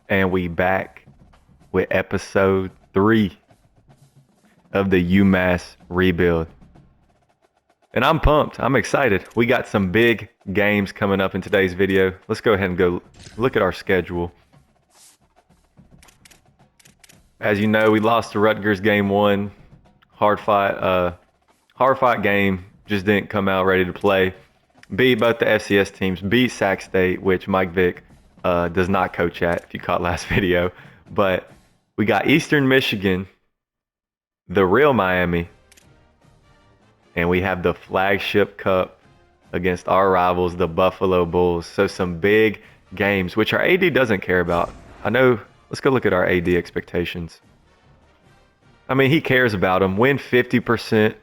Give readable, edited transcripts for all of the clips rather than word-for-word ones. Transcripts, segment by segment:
And we back with episode 3 of the UMass rebuild. And I'm pumped. I'm excited. We got some big games coming up in today's video. Let's go ahead and go look at our schedule. As you know, we lost to Rutgers game 1. Hard fight game. Just didn't come out ready to play. Beat both the FCS teams. Beat Sac State, which Mike Vick does not coach at, if you caught last video. But we got Eastern Michigan, the real Miami, and we have the Flagship Cup against our rivals, the Buffalo Bulls. So some big games, which our AD doesn't care about. I know. Let's go look at our AD expectations. I mean, he cares about them. Win 50%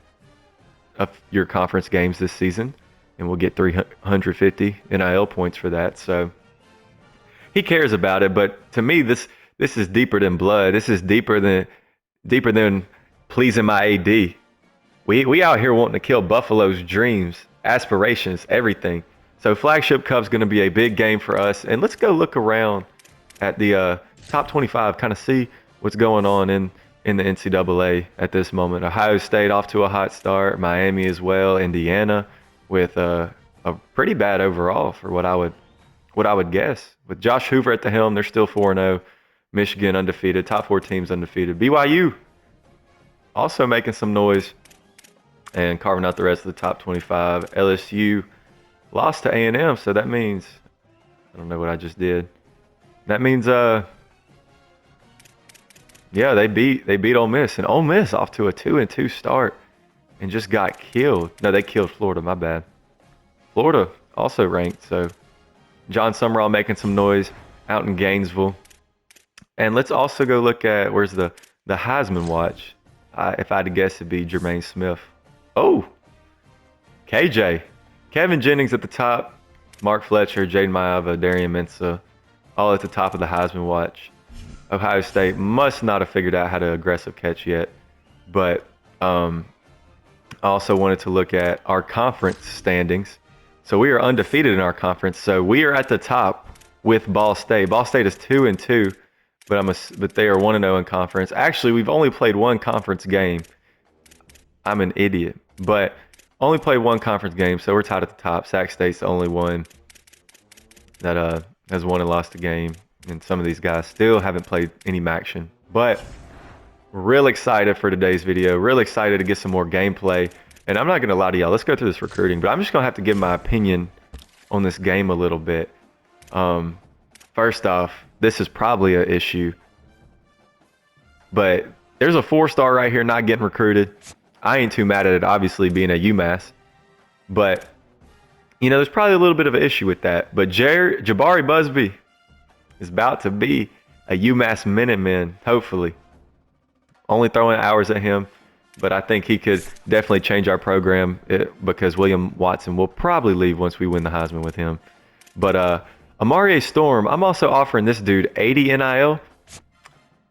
of your conference games this season, and we'll get 350 NIL points for that. So he cares about it. But to me, this is deeper than blood. This is deeper than pleasing my AD. We out here wanting to kill Buffalo's dreams, aspirations, everything. So Flagship Cup's going to be a big game for us. And let's go look around at the top 25, kind of see what's going on in the NCAA at this moment. Ohio State off to a hot start. Miami as well. Indiana with a pretty bad overall for what I would guess. With Josh Hoover at the helm, they're still 4-0. Michigan undefeated. Top 4 teams undefeated. BYU also making some noise and carving out the rest of the top 25. LSU lost to A&M, so that means, I don't know what I just did. That means, yeah, they beat Ole Miss, and Ole Miss off to a 2-2 start and just got killed. No, they killed Florida. My bad. Florida also ranked, so John Summerall making some noise out in Gainesville. And let's also go look at where's the Heisman watch. If I had to guess, it'd be Jermaine Smith. Oh, KJ. Kevin Jennings at the top. Mark Fletcher, Jaden Maiava, Darian Mensah, all at the top of the Heisman watch. Ohio State must not have figured out how to aggressive catch yet. But I also wanted to look at our conference standings. So we are undefeated in our conference. So we are at the top with Ball State. Ball State is 2-2. But they are 1-0 in conference. Actually, we've only played one conference game. I'm an idiot, but only played one conference game, so we're tied at the top. Sac State's the only one that has won and lost a game, and some of these guys still haven't played any action. But real excited for today's video. Real excited to get some more gameplay. And I'm not gonna lie to y'all. Let's go through this recruiting, but I'm just gonna have to give my opinion on this game a little bit. First off, this is probably an issue, but there's a 4-star right here not getting recruited. I ain't too mad at it, obviously, being a UMass, but you know, there's probably a little bit of an issue with that. But Jabari Buzbee is about to be a UMass Minuteman, hopefully. Only throwing hours at him, but I think he could definitely change our program because William Watson will probably leave once we win the Heisman with him. But Amari Storm, I'm also offering this dude 80 NIL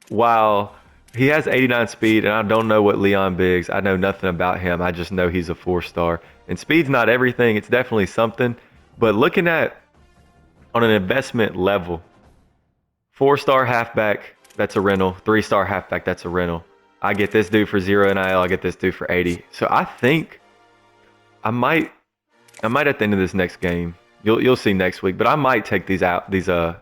while he has 89 speed, and I don't know what Leon Biggs. I know nothing about him. I just know he's a 4-star. And speed's not everything. It's definitely something. But looking at on an investment level, 4-star halfback, that's a rental. 3-star halfback, that's a rental. I get this dude for 0 NIL. I get this dude for 80. So I think I might at the end of this next game. You'll see next week, but I might take these NIL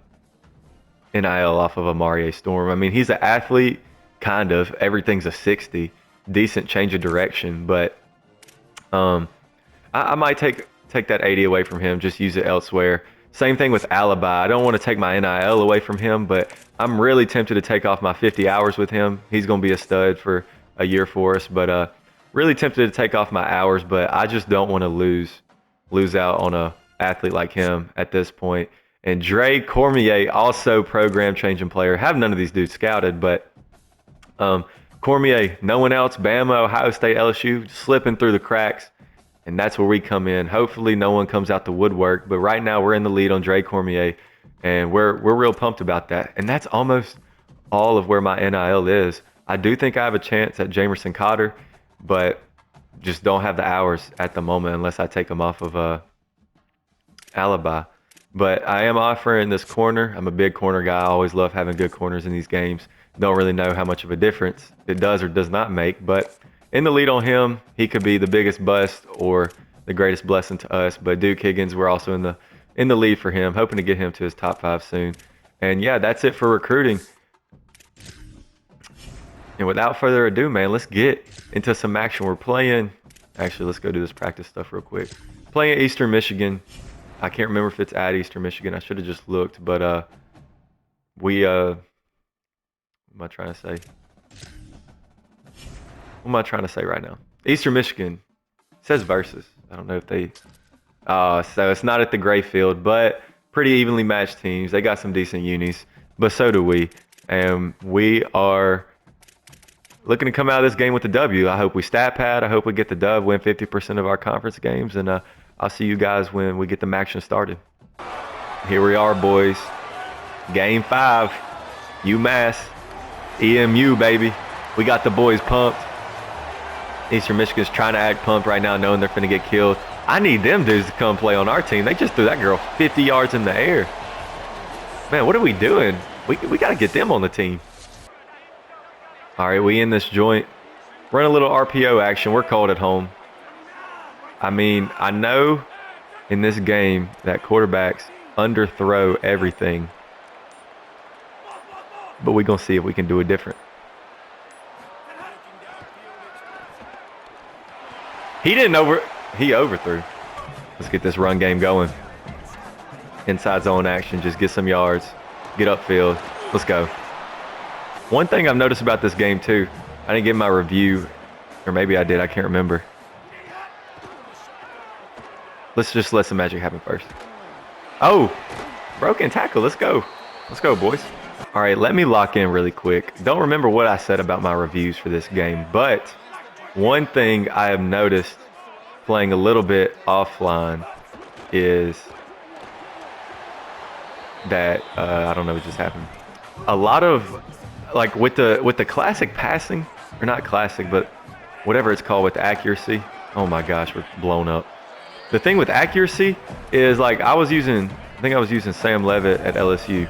off of Amari Storm. I mean, he's an athlete, kind of. Everything's a 60, decent change of direction, but I might take that 80 away from him, just use it elsewhere. Same thing with Alibi. I don't want to take my NIL away from him, but I'm really tempted to take off my 50 hours with him. He's going to be a stud for a year for us, but really tempted to take off my hours, but I just don't want to lose out on a athlete like him at this point. And Dre Cormier, also program changing player. Have none of these dudes scouted, but Cormier, no one else. Bama, Ohio State, LSU, slipping through the cracks, and that's where we come in. Hopefully no one comes out the woodwork, but right now we're in the lead on Dre Cormier, and we're real pumped about that. And that's almost all of where my NIL is. I do think I have a chance at Jamerson Cotter, but just don't have the hours at the moment unless I take them off of Alibi. But I am offering this corner. I'm a big corner guy. I always love having good corners in these games. Don't really know how much of a difference it does or does not make. But in the lead on him, he could be the biggest bust or the greatest blessing to us. But Duke Higgins, we're also in the lead for him. Hoping to get him to his top 5 soon. And yeah, that's it for recruiting. And without further ado, man, let's get into some action. We're playing. Actually, let's go do this practice stuff real quick. Playing Eastern Michigan. I can't remember if it's at Eastern Michigan. I should have just looked, but what am I trying to say? What am I trying to say right now? Eastern Michigan. It says versus. I don't know if they so it's not at the Gray Field, but pretty evenly matched teams. They got some decent unis, but so do we. And we are looking to come out of this game with a W. I hope we stat pad. I hope we get the dub, win 50% of our conference games, and I'll see you guys when we get the action started. Here we are, boys. Game 5. UMass. EMU, baby. We got the boys pumped. Eastern Michigan's trying to act pumped right now, knowing they're finna get killed. I need them dudes to come play on our team. They just threw that girl 50 yards in the air. Man, what are we doing? We got to get them on the team. All right, we in this joint. Run a little RPO action. We're cold at home. I mean, I know in this game that quarterbacks underthrow everything. But we're going to see if we can do it different. He overthrew. Let's get this run game going. Inside zone action. Just get some yards. Get upfield. Let's go. One thing I've noticed about this game, too. I didn't give my review. Or maybe I did. I can't remember. Let's just let some magic happen first. Oh, broken tackle. Let's go. Let's go, boys. All right, let me lock in really quick. Don't remember what I said about my reviews for this game, but one thing I have noticed playing a little bit offline is that I don't know what just happened. A lot of like with the classic passing, or not classic, but whatever it's called with the accuracy. Oh my gosh, we're blown up. The thing with accuracy is like I think I was using Sam Levitt at LSU.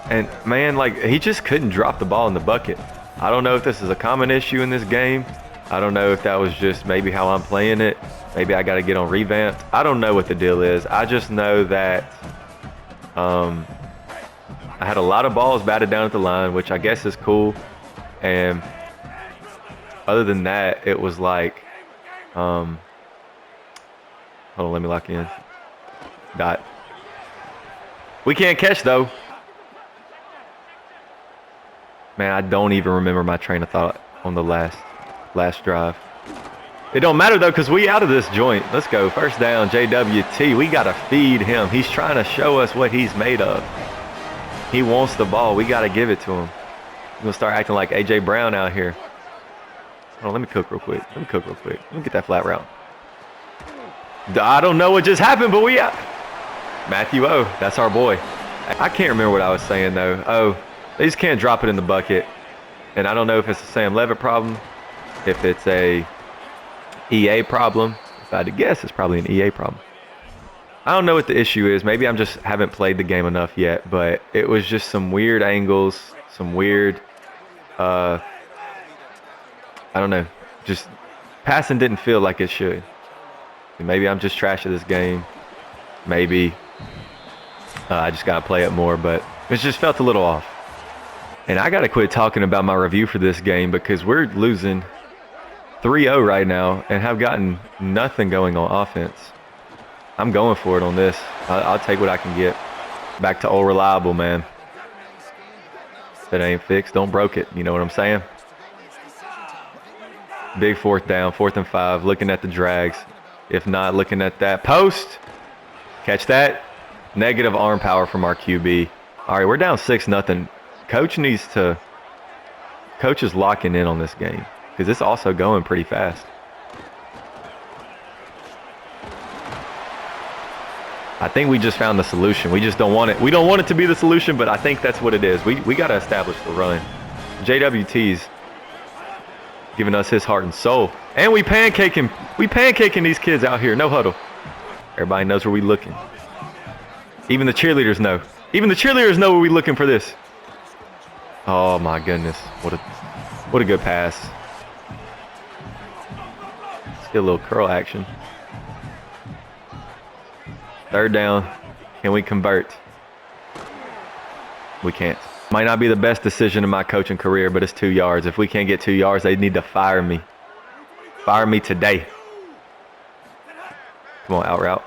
And man, like he just couldn't drop the ball in the bucket. I don't know if this is a common issue in this game. I don't know if that was just maybe how I'm playing it. Maybe I got to get on revamped. I don't know what the deal is. I just know that I had a lot of balls batted down at the line, which I guess is cool. And other than that, it was like, hold on, let me lock in. Dot. We can't catch though. Man, I don't even remember my train of thought on the last drive. It don't matter though, because we out of this joint. Let's go. First down, JWT. We got to feed him. He's trying to show us what he's made of. He wants the ball. We got to give it to him. We're going to start acting like A.J. Brown out here. Hold on, let me cook real quick. Let me get that flat route. I don't know what just happened, but we out. Matthew O, that's our boy. I can't remember what I was saying though. Oh, they just can't drop it in the bucket. And I don't know if it's a Sam Levitt problem, if it's a EA problem. If I had to guess, it's probably an EA problem. I don't know what the issue is. Maybe I just haven't played the game enough yet, but it was just some weird angles, some weird, I don't know, just passing didn't feel like it should. Maybe I'm just trash at this game. Maybe I just got to play it more, but it just felt a little off. And I got to quit talking about my review for this game because we're losing 3-0 right now and have gotten nothing going on offense. I'm going for it on this. I'll take what I can get. Back to old reliable, man. If it ain't fixed, don't broke it. You know what I'm saying? Big fourth down, 4th and 5, looking at the drags. If not, looking at that post. Catch that. Negative arm power from our QB. All right, we're down 6-0. Coach is locking in on this game because it's also going pretty fast. I think we just found the solution. We just don't want it. We don't want it to be the solution, but I think that's what it is. We got to establish the run. JWT's giving us his heart and soul. And we pancaking these kids out here. No huddle. Everybody knows where we looking. Even the cheerleaders know. Even the cheerleaders know we're looking for this. Oh my goodness. What a good pass. Let's get a little curl action. Third down. Can we convert? We can't. Might not be the best decision in my coaching career, but it's 2 yards. If we can't get 2 yards, they need to fire me. Fire me today. Come on, out route.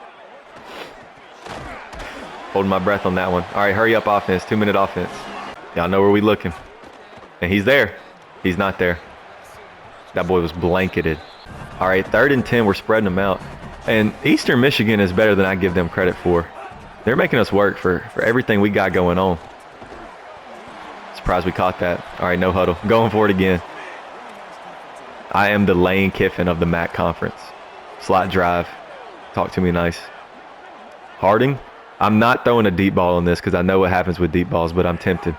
Holding my breath on that one. All right, hurry up offense. 2-minute offense. Y'all know where we looking. And he's there. He's not there. That boy was blanketed. All right, 3rd and 10. We're spreading them out. And Eastern Michigan is better than I give them credit for. They're making us work for everything we got going on. Surprised we caught that. All right, no huddle. Going for it again. I am the Lane Kiffin of the MAC conference. Slot drive. Talk to me nice. Harding. I'm not throwing a deep ball on this because I know what happens with deep balls, but I'm tempted.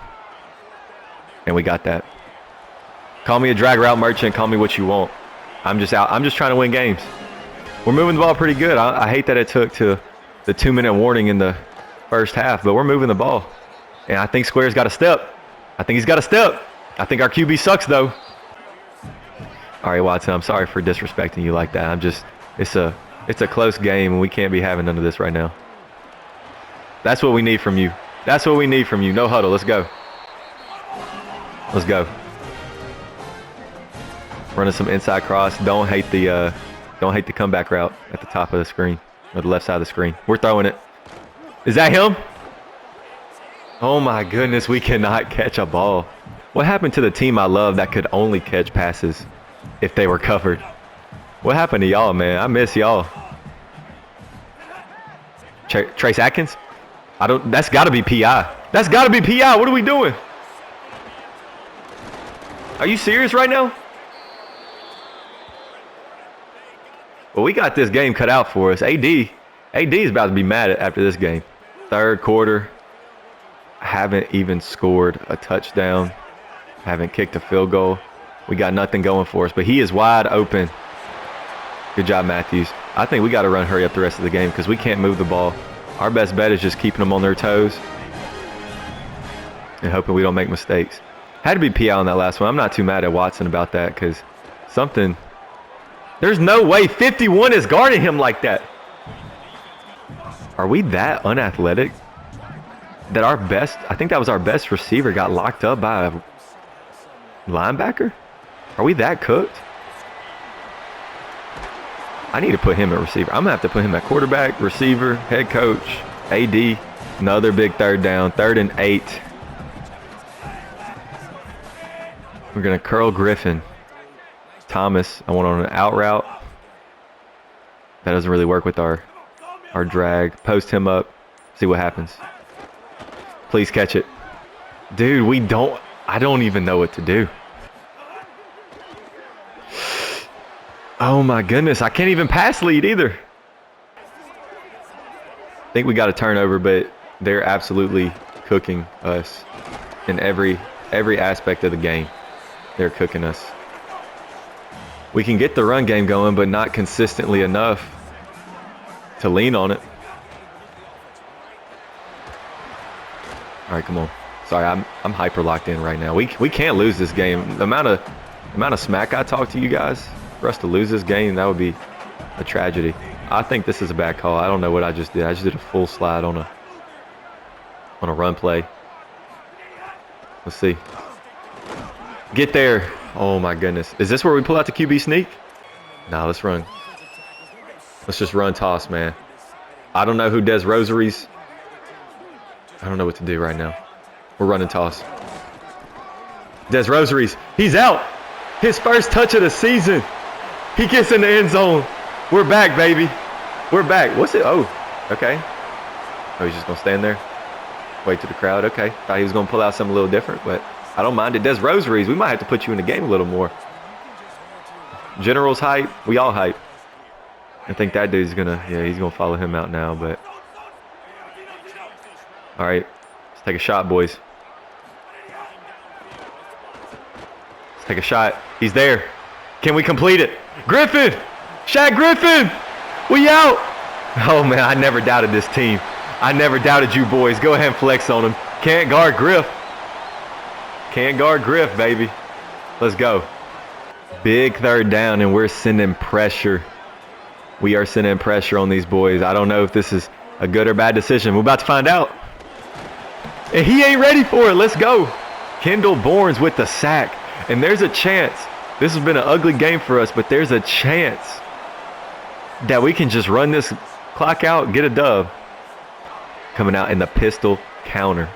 And we got that. Call me a drag route merchant. Call me what you want. I'm just trying to win games. We're moving the ball pretty good. I hate that it took to the 2-minute warning in the first half, but we're moving the ball. And I think Square's got a step. I think he's got a step. I think our QB sucks, though. All right, Watson, I'm sorry for disrespecting you like that. It's a close game, and we can't be having none of this right now. That's what we need from you. That's what we need from you. No huddle. Let's go. Let's go. Running some inside cross. Don't hate the comeback route at the top of the screen or the left side of the screen. We're throwing it. Is that him? Oh my goodness, we cannot catch a ball. What happened to the team I love that could only catch passes if they were covered? What happened to y'all, man? I miss y'all. Trace Atkins? That's got to be PI. That's got to be PI. What are we doing? Are you serious right now? Well, we got this game cut out for us. AD is about to be mad after this game. 3rd quarter. Haven't even scored a touchdown. Haven't kicked a field goal. We got nothing going for us, but he is wide open. Good job, Matthews. I think we got to run hurry up the rest of the game because we can't move the ball. Our best bet is just keeping them on their toes and hoping we don't make mistakes. Had to be PI on that last one. I'm not too mad at Watson about that because something. There's no way 51 is guarding him like that. Are we that unathletic that our best, I think that was our best receiver, got locked up by a linebacker? Are we that cooked? I need to put him at receiver. I'm going to have to put him at quarterback, receiver, head coach, AD. Another big 3rd down. 3rd and 8. We're going to curl Griffin. Thomas, I want on an out route. That doesn't really work with our drag. Post him up. See what happens. Please catch it. Dude, I don't even know what to do. Oh my goodness, I can't even pass lead either. I think we got a turnover, but they're absolutely cooking us in every aspect of the game. They're cooking us. We can get the run game going, but not consistently enough to lean on it. All right, come on. Sorry, I'm hyper locked in right now. We can't lose this game. The amount of smack I talk to you guys, for us to lose this game, that would be a tragedy. I think this is a bad call. I don't know what I just did. I just did a full slide on a run play. Let's see. Get there. Oh my goodness. Is this where we pull out the QB sneak? No, let's run. Let's just run toss, man. I don't know who Des Rosaries. I don't know what to do right now. We're running toss. Des Rosaries. He's out. His first touch of the season. He gets in the end zone. We're back, baby. We're back. What's it? Oh, okay. Oh, he's just going to stand there. Wait to the crowd. Okay. Thought he was going to pull out something a little different, but I don't mind it. Des Rosaries, we might have to put you in the game a little more. General's hype. We all hype. I think that dude's going to, yeah, he's going to follow him out now, but. All right. Let's take a shot, boys. Let's take a shot. He's there. Can we complete it? Griffin! Shaq Griffin! We out! Oh, man, I never doubted this team. I never doubted you boys. Go ahead and flex on him. Can't guard Griff. Can't guard Griff, baby. Let's go. Big third down, and we're sending pressure. We are sending pressure on these boys. I don't know if this is a good or bad decision. We're about to find out. And he ain't ready for it. Let's go. Kendall Bournes with the sack. And there's a chance. This has been an ugly game for us, but there's a chance that we can just run this clock out, get a dub. Coming out in the pistol counter.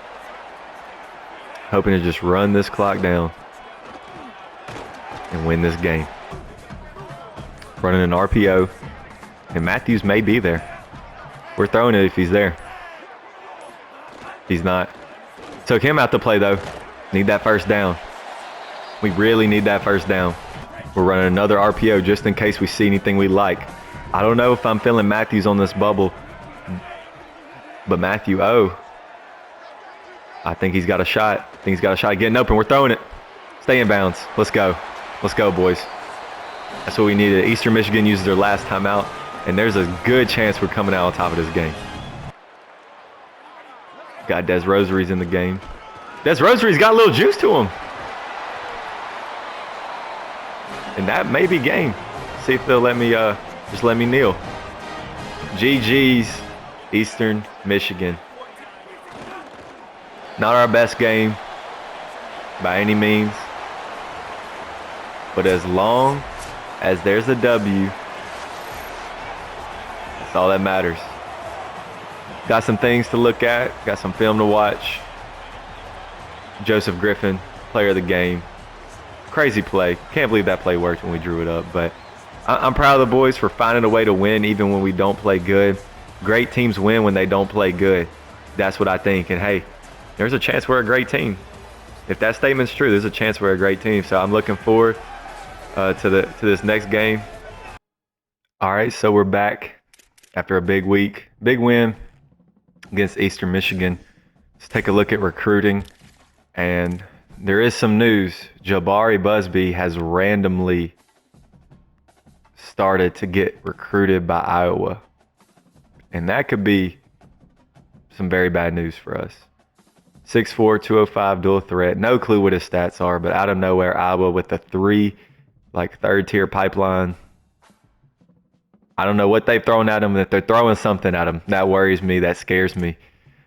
Hoping to just run this clock down and win this game. Running an RPO. And Matthews may be there. We're throwing it if he's there. He's not. Took him out to play, though. Need that first down. We really need that first down. We're running another RPO just in case we see anything we like. I don't know if I'm feeling Matthews on this bubble. But Matthew, I think he's got a shot. I think he's got a shot getting open. We're throwing it. Stay in bounds. Let's go. Let's go, boys. That's what we needed. Eastern Michigan uses their last timeout. And there's a good chance we're coming out on top of this game. Got Des Rosary's in the game. Des Rosary's got a little juice to him. And that may be game. See if they'll let me, just let me kneel. GG's, Eastern Michigan. Not our best game by any means. But as long as there's a W, that's all that matters. Got some things to look at. Got some film to watch. Joseph Griffin, player of the game. Crazy play. Can't believe that play worked when we drew it up. But I'm proud of the boys for finding a way to win even when we don't play good. Great teams win when they don't play good. That's what I think. And, hey, there's a chance we're a great team. If that statement's true, there's a chance we're a great team. So I'm looking forward to this next game. All right, so we're back after a big week. Big win against Eastern Michigan. Let's take a look at recruiting. And there is some news. Jabari Buzbee has randomly started to get recruited by Iowa. And that could be some very bad news for us. 6'4", 205, dual threat. No clue what his stats are, but out of nowhere, Iowa with the third-tier pipeline. I don't know what they've thrown at him. That they're throwing something at him. That worries me. That scares me.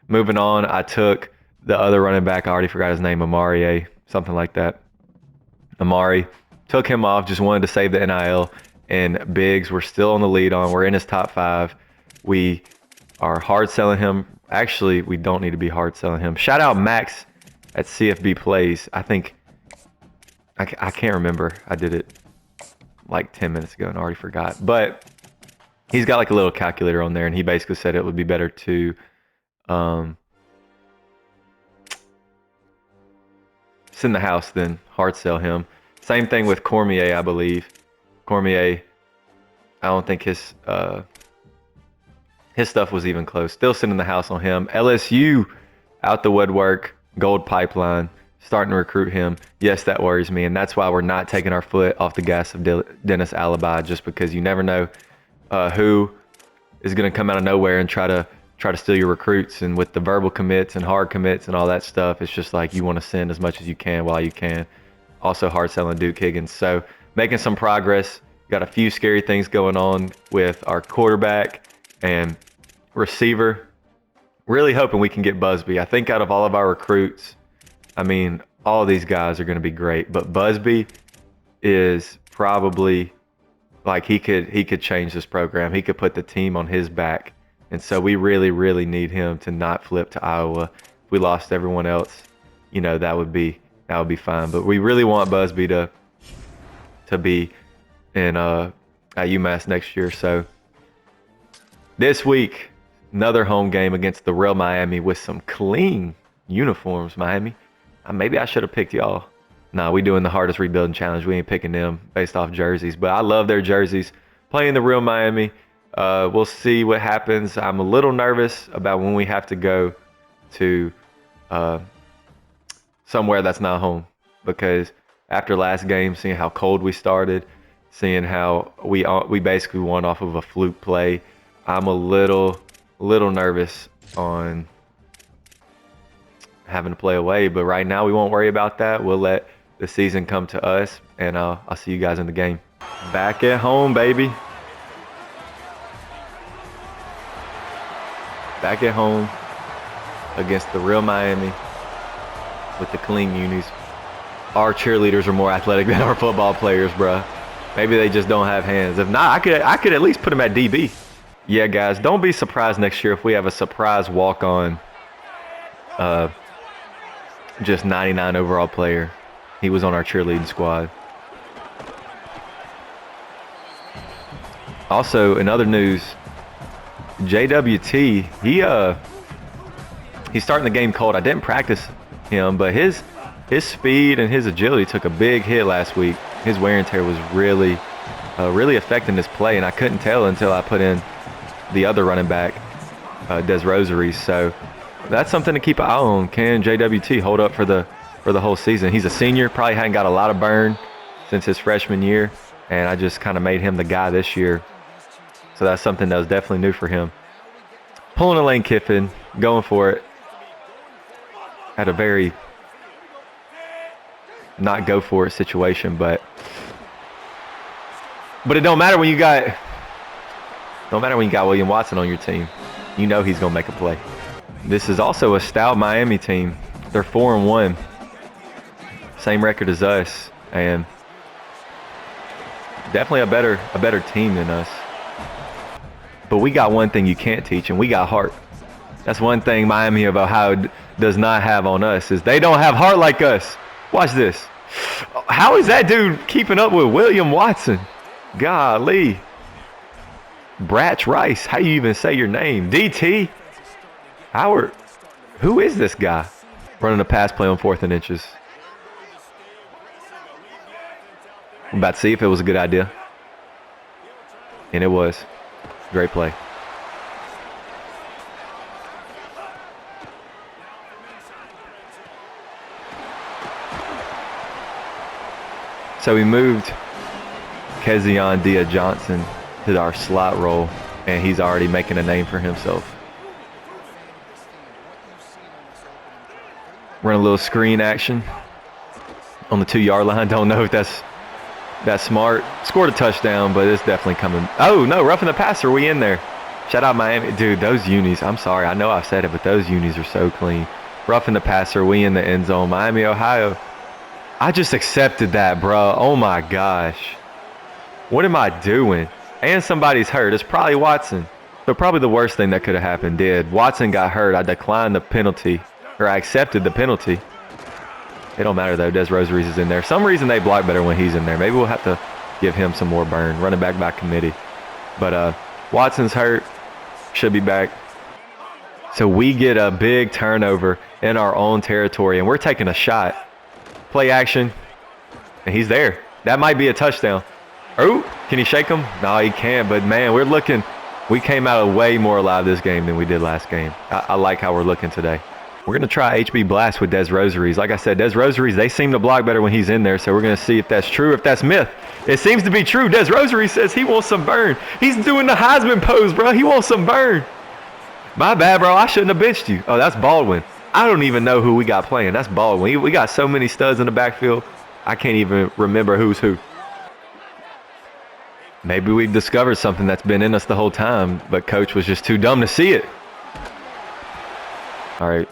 Moving on, I took the other running back. I already forgot his name. Amari, something like that. Amari. Took him off. Just wanted to save the NIL. And Biggs, we're still on the lead on. We're in his top 5. We are hard selling him. Actually, we don't need to be hard selling him. Shout out Max at CFB Plays. I think, I can't remember. I did it like 10 minutes ago and already forgot. But he's got like a little calculator on there, and he basically said it would be better to send the house than hard sell him. Same thing with Cormier, I believe. Cormier, I don't think his stuff was even close. Still sending the house on him. LSU out the woodwork, gold pipeline, starting to recruit him. Yes, that worries me, and that's why we're not taking our foot off the gas of Dennis Alibi, just because you never know who is going to come out of nowhere and try to steal your recruits. And with the verbal commits and hard commits and all that stuff, it's just like you want to send as much as you can while you can. Also hard selling Duke Higgins. So making some progress. Got a few scary things going on with our quarterback and receiver. Really hoping we can get Buzbee. I think out of all of our recruits, I mean, all of these guys are going to be great, but Buzbee is probably like he could change this program. He could put the team on his back. And so we really, really need him to not flip to Iowa. If we lost everyone else, you know, that would be fine. But we really want Buzbee to be in at UMass next year. So this week, another home game against the real Miami with some clean uniforms, Miami. Maybe I should have picked y'all. Nah, we doing the hardest rebuilding challenge. We ain't picking them based off jerseys. But I love their jerseys. Playing the real Miami. We'll see what happens. I'm a little nervous about when we have to go to somewhere that's not home. Because after last game, seeing how cold we started, seeing how we basically won off of a fluke play, I'm a little nervous on having to play away. But right now, we won't worry about that. We'll let the season come to us, and I'll see you guys in the game. Back at home, baby. Back at home against the real Miami with the clean unis. Our cheerleaders are more athletic than our football players, bruh. Maybe they just don't have hands. If not, I could at least put them at DB. Yeah, guys, don't be surprised next year if we have a surprise walk-on, just 99 overall player. He was on our cheerleading squad. Also, in other news, JWT, he's starting the game cold. I didn't practice him, but his speed and his agility took a big hit last week. His wear and tear was really affecting his play, and I couldn't tell until I put in the other running back, Des Rosaries. So that's something to keep an eye on. Can JWT hold up for the whole season? He's a senior, probably hadn't got a lot of burn since his freshman year, and I just kind of made him the guy this year. So that's something that was definitely new for him. Pulling a Lane Kiffin, going for it at a very not go for it situation, but it don't matter when you got William Watson on your team. You know he's gonna make a play. This is also a stout Miami team. They're 4-1, same record as us, and definitely a better team than us. But we got one thing you can't teach, and we got heart. That's one thing Miami of Ohio does not have on us, is they don't have heart like us. Watch this. How is that dude keeping up with William Watson? Golly. Bratch Rice, how you even say your name? DT? Howard. Who is this guy? Running a pass play on 4th and inches. I'm about to see if it was a good idea. And it was. Great play. So we moved Kezion Dia-Johnson to our slot role, and he's already making a name for himself. Run a little screen action on the 2-yard line. Don't know if that's smart. Scored a touchdown, but it's definitely coming. Oh, no, roughing the passer. We in there. Shout out Miami. Dude, those unis, I'm sorry. I know I've said it, but those unis are so clean. Roughing the passer. We in the end zone. Miami, Ohio. I just accepted that, bro. Oh, my gosh. What am I doing? And somebody's hurt. It's probably Watson. So probably the worst thing that could have happened did. Watson got hurt. I declined the penalty, or I accepted the penalty. It don't matter, though. Des Rosaries is in there. For some reason, they block better when he's in there. Maybe we'll have to give him some more burn. Running back by committee. But Watson's hurt. Should be back. So we get a big turnover in our own territory, and we're taking a shot. Play action. And he's there. That might be a touchdown. Oh, can he shake him? No, he can't. But, man, we came out way more alive this game than we did last game. I like how we're looking today. We're going to try HB Blast with Des Rosaries. Like I said, Des Rosaries, they seem to block better when he's in there, so we're going to see if that's true, if that's myth. It seems to be true. Des Rosaries says he wants some burn. He's doing the Heisman pose, bro. He wants some burn. My bad, bro. I shouldn't have benched you. Oh, that's Baldwin. I don't even know who we got playing. That's Baldwin. We got so many studs in the backfield, I can't even remember who's who. Maybe we've discovered something that's been in us the whole time, but Coach was just too dumb to see it. All right.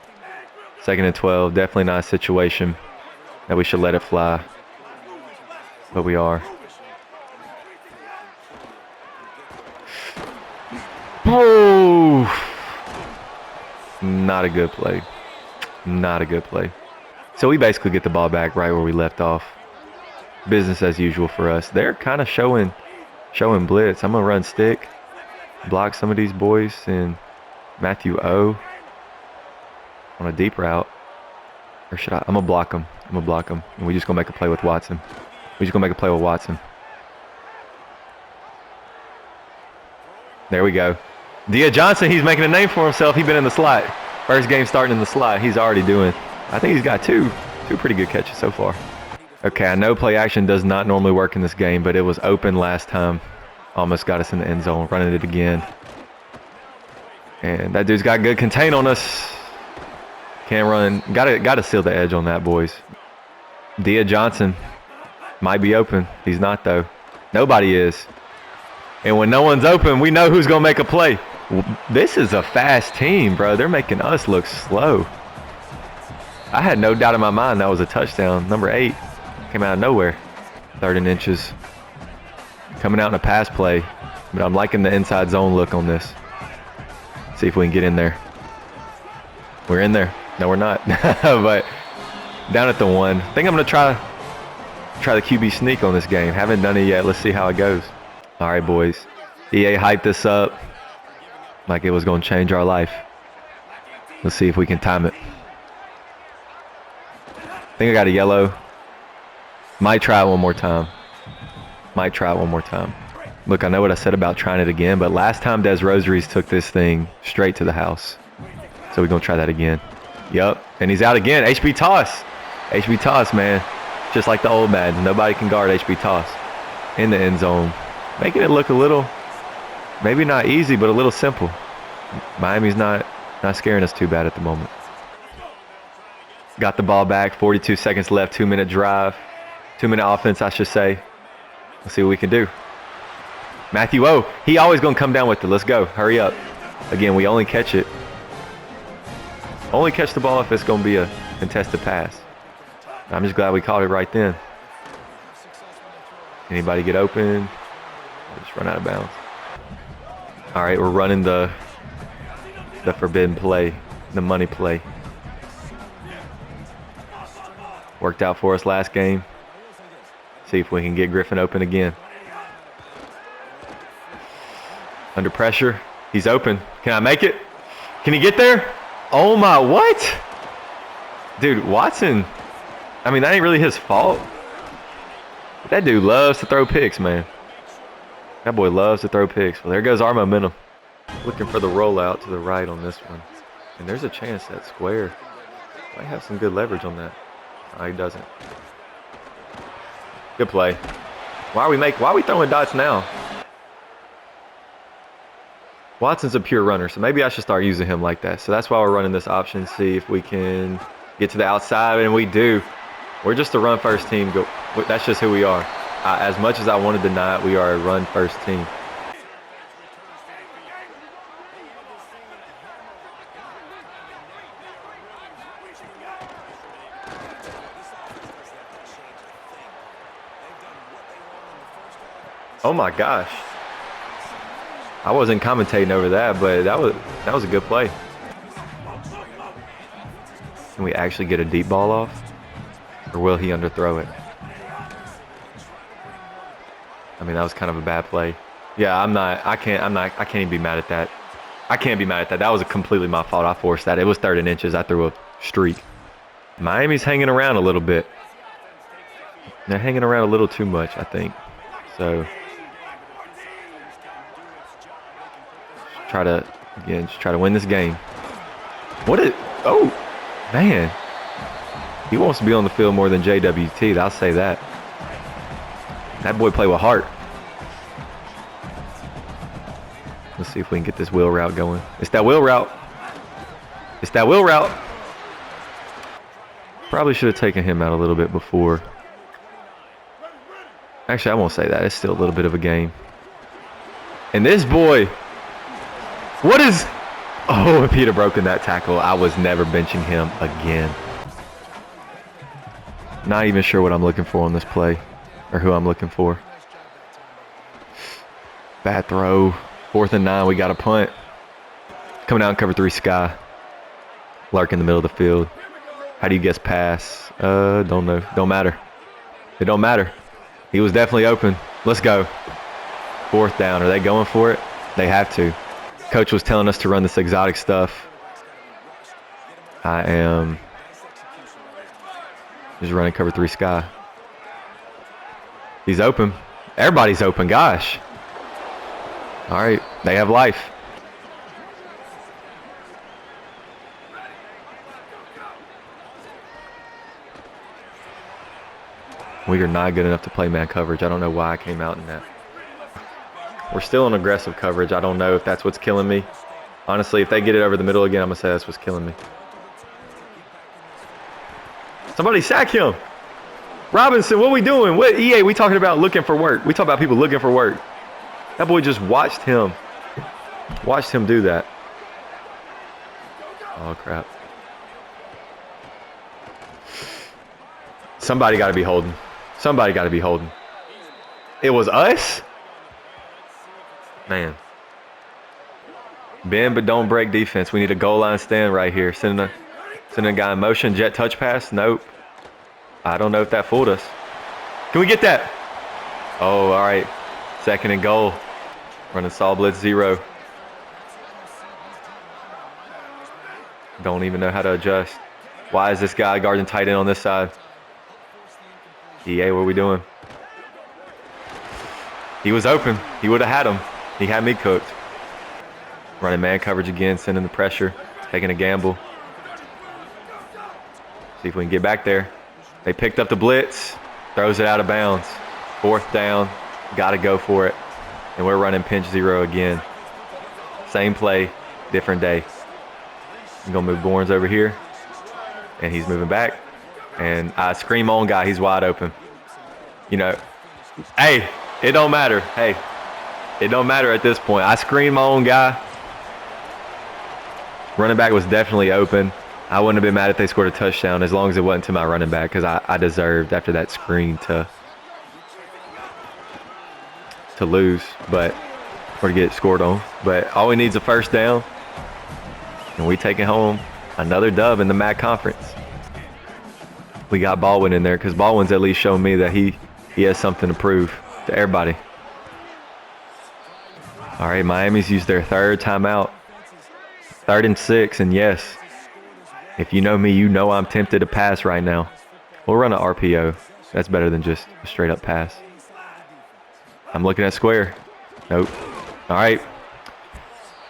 2nd and 12. Definitely not a situation that we should let it fly. But we are. Oh! Not a good play. Not a good play. So we basically get the ball back right where we left off. Business as usual for us. They're kind of showing blitz. I'm going to run stick. Block some of these boys. And Matthew O. on a deep route. Or should I? I'm going to block him. And we're just going to make a play with Watson. There we go. Dia-Johnson, he's making a name for himself. He's been in the slot. First game starting in the slot. He's already doing. I think he's got two pretty good catches so far. Okay, I know play action does not normally work in this game, but it was open last time. Almost got us in the end zone. Running it again. And that dude's got good contain on us. Can't run. Gotta seal the edge on that, boys. Dia Johnson might be open. He's not, though. Nobody is. And when no one's open, we know who's going to make a play. This is a fast team, bro. They're making us look slow. I had no doubt in my mind that was a touchdown. Number 8 came out of nowhere. 3rd and inches. Coming out in a pass play. But I'm liking the inside zone look on this. See if we can get in there. We're in there. No, we're not. But down at the 1. I think I'm going to try the QB sneak on this game. Haven't done it yet. Let's see how it goes. All right, boys. EA hyped this up like it was going to change our life. Let's see if we can time it. I think I got a yellow. Might try it one more time. Might try it one more time. Look, I know what I said about trying it again, but last time Des Rosaries took this thing straight to the house. So we're going to try that again. Yup. And he's out again. HB toss. HB toss, man. Just like the old Madden. Nobody can guard HB toss. In the end zone. Making it look a little, maybe not easy, but a little simple. Miami's not scaring us too bad at the moment. Got the ball back. 42 seconds left. 2-minute drive. 2-minute offense, I should say. Let's see what we can do. Matthew O. He always going to come down with it. Let's go. Hurry up. Again, we only catch it. Only catch the ball if it's going to be a contested pass. I'm just glad we caught it right then. Anybody get open? Just run out of bounds. All right, we're running the forbidden play, the money play. Worked out for us last game. See if we can get Griffin open again. Under pressure. He's open. Can I make it? Can he get there? Oh my, what? Dude, Watson. I mean, that ain't really his fault. That dude loves to throw picks, man. That boy loves to throw picks. Well, there goes our momentum. Looking for the rollout to the right on this one. And there's a chance that square might have some good leverage on that. No, he doesn't. Good play. Why are we throwing dots now? Watson's a pure runner, so maybe I should start using him like that. So that's why we're running this option. See if we can get to the outside, and we do. We're just a run-first team. That's just who we are. As much as I want to deny it, we are a run-first team. Oh my gosh. I wasn't commentating over that, but that was a good play. Can we actually get a deep ball off? Or will he underthrow it? I mean, that was kind of a bad play. Yeah, I can't even be mad at that. I can't be mad at that. That was completely my fault. I forced that. It was 3rd and inches. I threw a streak. Miami's hanging around a little bit. They're hanging around a little too much, I think. So just try to win this game. Oh, man. He wants to be on the field more than JWT. I'll say that. That boy play with heart. Let's see if we can get this wheel route going. It's that wheel route. It's that wheel route. Probably should have taken him out a little bit before. Actually, I won't say that. It's still a little bit of a game. And this boy. What is... Oh, if he'd have broken that tackle, I was never benching him again. Not even sure what I'm looking for on this play. Or who I'm looking for. Bad throw. 4th and 9. We got a punt. Coming out in cover 3 Sky. Lark in the middle of the field. How do you guess pass? Don't know. Don't matter. It don't matter. He was definitely open. Let's go. 4th down. Are they going for it? They have to. Coach was telling us to run this exotic stuff. I am just running cover 3 Sky. He's open. Everybody's open. Gosh. All right. They have life. We are not good enough to play man coverage. I don't know why I came out in that. We're still in aggressive coverage. I don't know if that's what's killing me. Honestly, if they get it over the middle again, I'm going to say that's what's killing me. Somebody sack him. Robinson, what we doing? What EA? We talking about looking for work. We talk about people looking for work. That boy just watched him do that. Oh, crap. Somebody got to be holding. Somebody got to be holding. It was us? Man. Bend but don't break defense. We need a goal line stand right here. Sending a guy in motion. Jet touch pass. Nope. I don't know if that fooled us. Can we get that? Oh, all right. 2nd and goal. Running saw blitz 0. Don't even know how to adjust. Why is this guy guarding tight end on this side? EA, what are we doing? He was open. He would have had him. He had me cooked. Running man coverage again, sending the pressure, taking a gamble. See if we can get back there. They picked up the blitz, throws it out of bounds. 4th down, got to go for it. And we're running pinch 0 again. Same play, different day. I'm going to move Bournes over here. And he's moving back. And I scream on guy, he's wide open. You know, hey, it don't matter. Hey, it don't matter at this point. I screen my own guy. Running back was definitely open. I wouldn't have been mad if they scored a touchdown as long as it wasn't to my running back because I deserved after that screen to lose, but or to get scored on. But all we need is a 1st down, and we taking home another dub in the MAC conference. We got Baldwin in there because Baldwin's at least shown me that he has something to prove to everybody. All right, Miami's used their 3rd timeout. 3rd and 6, and yes, if you know me, you know I'm tempted to pass right now. We'll run an RPO. That's better than just a straight-up pass. I'm looking at square. Nope. All right.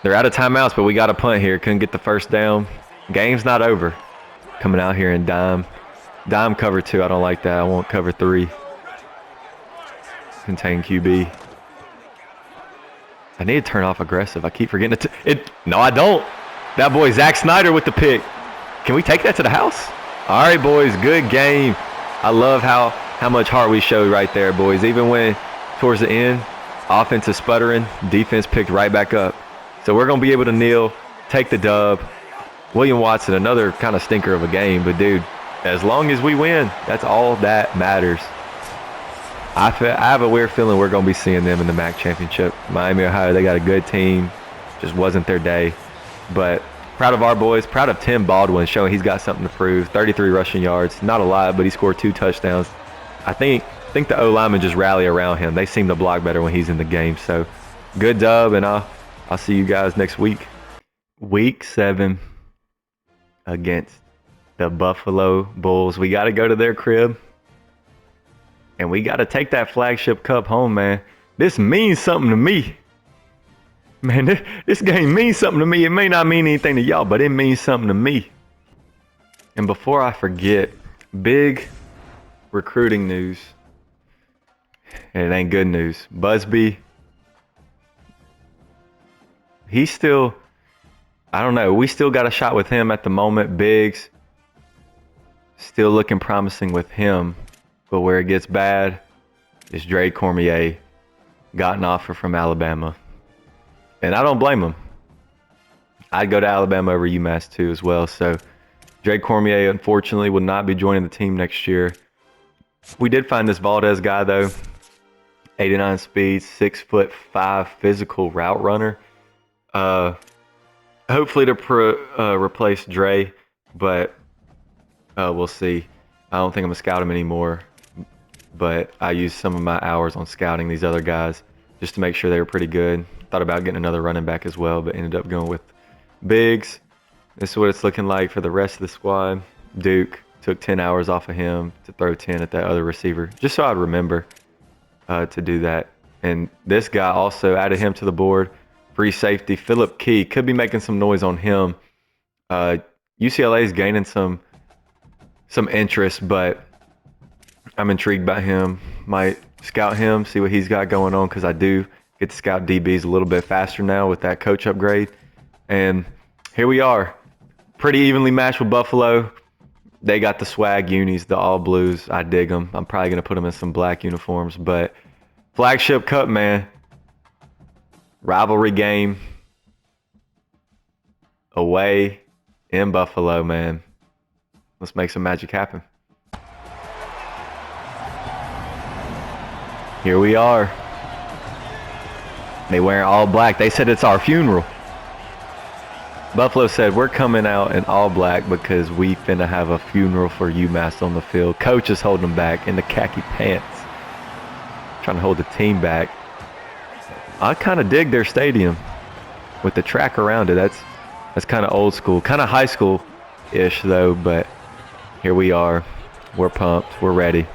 They're out of timeouts, but we got a punt here. Couldn't get the 1st down. Game's not over. Coming out here in dime. Dime cover 2. I don't like that. I want cover 3. Contain QB. I need to turn off aggressive. I keep forgetting it. No, I don't. That boy, Zach Snyder with the pick. Can we take that to the house? All right, boys. Good game. I love how much heart we showed right there, boys. Even when towards the end, offense is sputtering, defense picked right back up. So we're going to be able to kneel, take the dub. William Watson, another kind of stinker of a game. But, dude, as long as we win, that's all that matters. I have a weird feeling we're going to be seeing them in the MAC championship. Miami, Ohio, they got a good team. Just wasn't their day. But proud of our boys. Proud of Tim Baldwin, showing he's got something to prove. 33 rushing yards. Not a lot, but he scored 2 touchdowns. I think the O-linemen just rally around him. They seem to block better when he's in the game. So good dub, and I'll see you guys next week. Week 7 against the Buffalo Bulls. We got to go to their crib. And we got to take that Flagship Cup home, man. This means something to me. Man, this game means something to me. It may not mean anything to y'all, but it means something to me. And before I forget, big recruiting news. And it ain't good news. Buzbee, he's still, I don't know. We still got a shot with him at the moment. Biggs, still looking promising with him. But where it gets bad is Dre Cormier got an offer from Alabama. And I don't blame him. I'd go to Alabama over UMass too as well. So Dre Cormier, unfortunately, will not be joining the team next year. We did find this Valdez guy, though. 89 speed, 6'5" physical route runner. Hopefully to replace Dre, but we'll see. I don't think I'm going to scout him anymore. But I used some of my hours on scouting these other guys just to make sure they were pretty good. Thought about getting another running back as well, but ended up going with Biggs. This is what it's looking like for the rest of the squad. Duke took 10 hours off of him to throw 10 at that other receiver, just so I'd remember to do that. And this guy also added him to the board. Free safety, Philip Key. Could be making some noise on him. UCLA is gaining some interest, but I'm intrigued by him. Might scout him, see what he's got going on, because I do get to scout DBs a little bit faster now with that coach upgrade. And here we are. Pretty evenly matched with Buffalo. They got the swag unis, the all blues. I dig them. I'm probably going to put them in some black uniforms. But Flagship Cup, man. Rivalry game. Away in Buffalo, man. Let's make some magic happen. Here we are. They wearing all black. They said it's our funeral. Buffalo said we're coming out in all black because we finna have a funeral for UMass on the field. Coach is holding them back in the khaki pants. Trying to hold the team back. I kind of dig their stadium with the track around it. That's kind of old school. Kind of high school-ish though, but here we are. We're pumped. We're ready.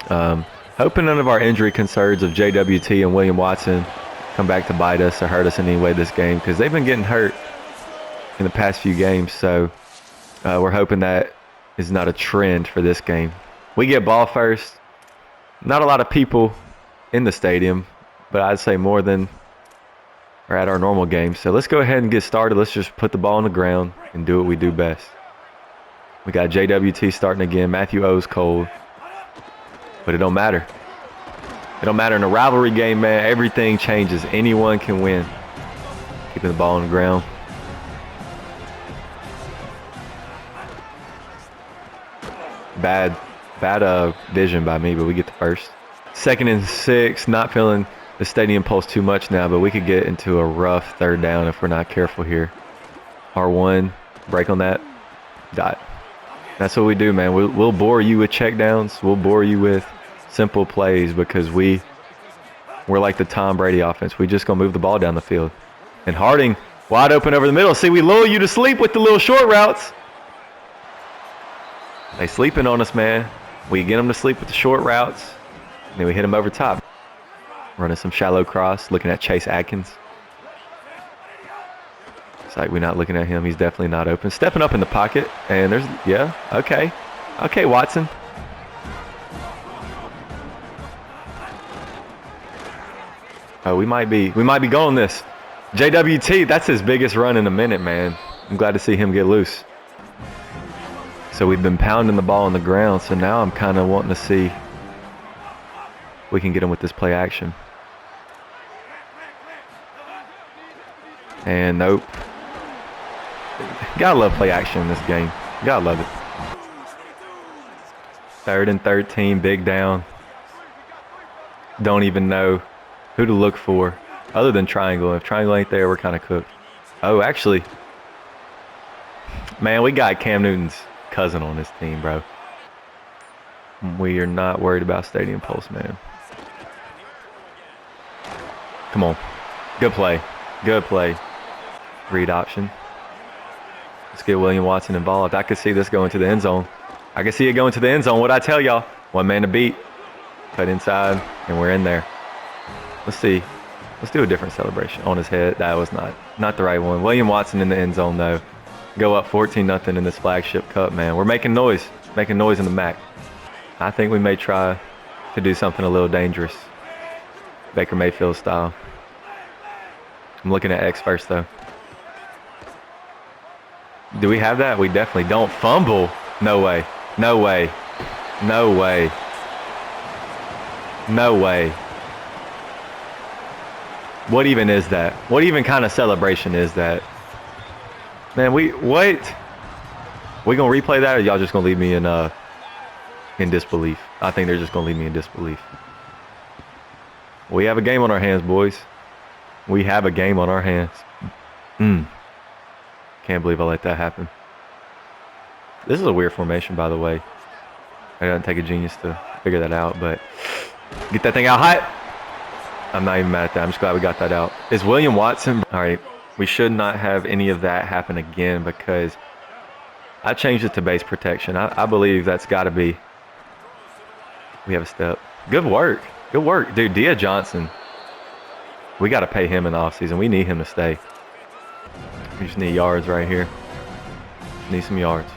Hoping none of our injury concerns of JWT and William Watson come back to bite us or hurt us in any way this game, because they've been getting hurt in the past few games. So we're hoping that is not a trend for this game. We get ball first. Not a lot of people in the stadium, but I'd say more than are at our normal games. So let's go ahead and get started. Let's just put the ball on the ground and do what we do best. We got JWT starting again. Matthew O's cold. But it don't matter. It don't matter in a rivalry game, man. Everything changes. Anyone can win. Keeping the ball on the ground. Bad vision by me, but we get the first. 2nd and 6. Not feeling the stadium pulse too much now, but we could get into a rough 3rd down if we're not careful here. R1. Break on that. Dot. That's what we do, man. We'll bore you with checkdowns. We'll bore you with simple plays because we're like the Tom Brady offense. We just gonna move the ball down the field. And Harding wide open over the middle. See, we lull you to sleep with the little short routes. They sleeping on us, man. We get them to sleep with the short routes, and then we hit them over top. Running some shallow cross, looking at Chase Atkins. It's like we're not looking at him. He's definitely not open. Stepping up in the pocket, and there's, yeah, okay. Okay, Watson. Oh, we might be going this. JWT, that's his biggest run in a minute, man. I'm glad to see him get loose. So we've been pounding the ball on the ground, so now I'm kind of wanting to see if we can get him with this play action. And nope. Gotta love play action in this game. Gotta love it. 3rd and 13, big down. Don't even know who to look for other than triangle. If triangle ain't there, we're kind of cooked. Oh, actually, man, we got Cam Newton's cousin on this team, bro. We are not worried about stadium pulse, man. Come on. Good play. Good play. Read option. Let's get William Watson involved. I could see this going to the end zone. I can see it going to the end zone. What'd I tell y'all? One man to beat. Cut inside, and we're in there. Let's see. Let's do a different celebration on his head. That was not the right one. William Watson in the end zone, though. Go up 14-0 in this Flagship Cup, man. We're making noise. Making noise in the MAC. I think we may try to do something a little dangerous. Baker Mayfield style. I'm looking at X first, though. Do we have that? We definitely don't. Fumble. No way. No way. No way. No way. What even is that? What even kind of celebration is that? Man, what? We gonna replay that, or y'all just gonna leave me in disbelief? I think they're just gonna leave me in disbelief. We have a game on our hands, boys. We have a game on our hands. Can't believe I let that happen. This is a weird formation, by the way. It doesn't take a genius to figure that out, but get that thing out hot. I'm not even mad at that. I'm just glad we got that out. Is William Watson? All right. We should not have any of that happen again because I changed it to base protection. I believe that's got to be. We have a step. Good work. Good work. Dude, Dia Johnson. We got to pay him in the offseason. We need him to stay. We just need yards right here. Need some yards.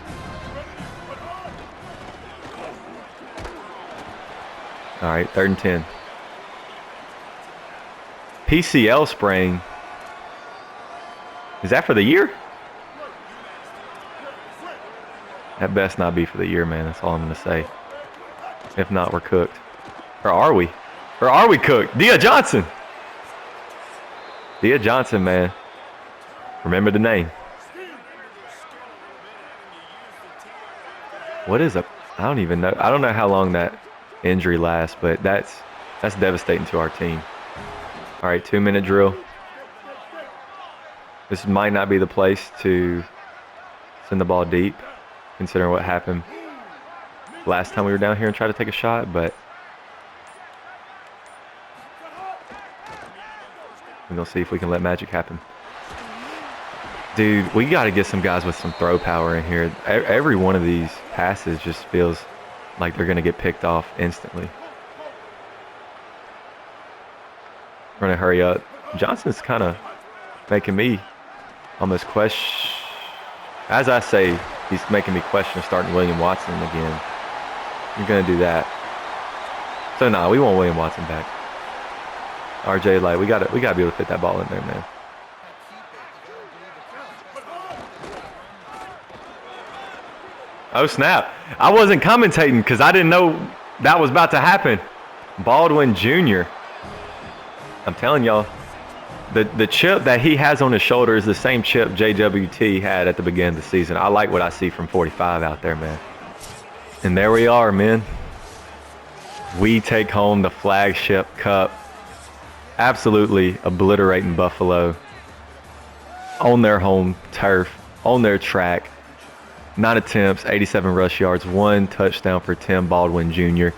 All right, 3rd and 10. PCL sprain. Is that for the year? That best not be for the year, man. That's all I'm going to say. If not, we're cooked. Or are we? Or are we cooked? Dia Johnson. Dia Johnson, man. Remember the name. What is a... I don't even know. I don't know how long that injury lasts, but that's devastating to our team. All right, 2-minute drill. This might not be the place to send the ball deep, considering what happened last time we were down here and tried to take a shot, but we're going to see if we can let magic happen. Dude, we got to get some guys with some throw power in here. Every one of these passes just feels like they're going to get picked off instantly. We're going to hurry up. Johnson's kind of making me almost question. As I say, he's making me question starting William Watson again. You're going to do that. So, nah, we want William Watson back. RJ, like, we gotta be able to fit that ball in there, man. Oh, snap. I wasn't commentating because I didn't know that was about to happen. Baldwin Jr. I'm telling y'all, the chip that he has on his shoulder is the same chip JWT had at the beginning of the season. I like what I see from 45 out there, man. And there we are, man. We take home the Flagship Cup. Absolutely obliterating Buffalo on their home turf, on their track. 9 attempts, 87 rush yards, 1 touchdown for Tim Baldwin Jr.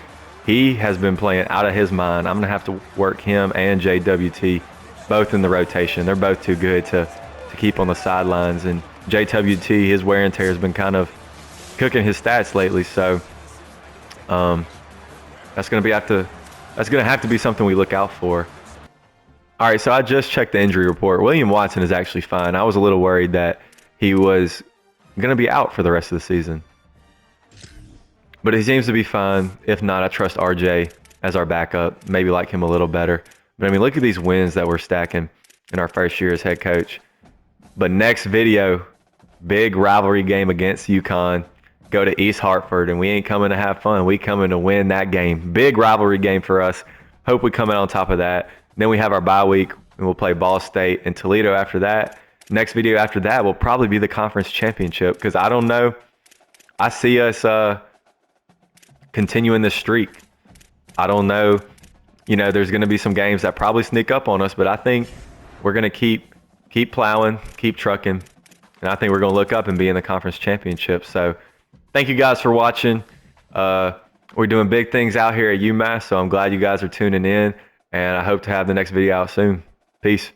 He has been playing out of his mind. I'm going to have to work him and JWT both in the rotation. They're both too good to keep on the sidelines. And JWT, his wear and tear has been kind of cooking his stats lately. So that's going to have to be something we look out for. All right, so I just checked the injury report. William Watson is actually fine. I was a little worried that he was going to be out for the rest of the season. But he seems to be fine. If not, I trust RJ as our backup. Maybe like him a little better. But, I mean, look at these wins that we're stacking in our first year as head coach. But next video, big rivalry game against UConn. Go to East Hartford, and we ain't coming to have fun. We coming to win that game. Big rivalry game for us. Hope we come out on top of that. Then we have our bye week, and we'll play Ball State and Toledo after that. Next video after that will probably be the conference championship because I don't know. I see us continuing this streak. I don't know. You know, there's going to be some games that probably sneak up on us, but I think we're going to keep plowing, keep trucking, and I think we're going to look up and be in the conference championship. So thank you guys for watching. We're doing big things out here at UMass, so I'm glad you guys are tuning in, and I hope to have the next video out soon. Peace.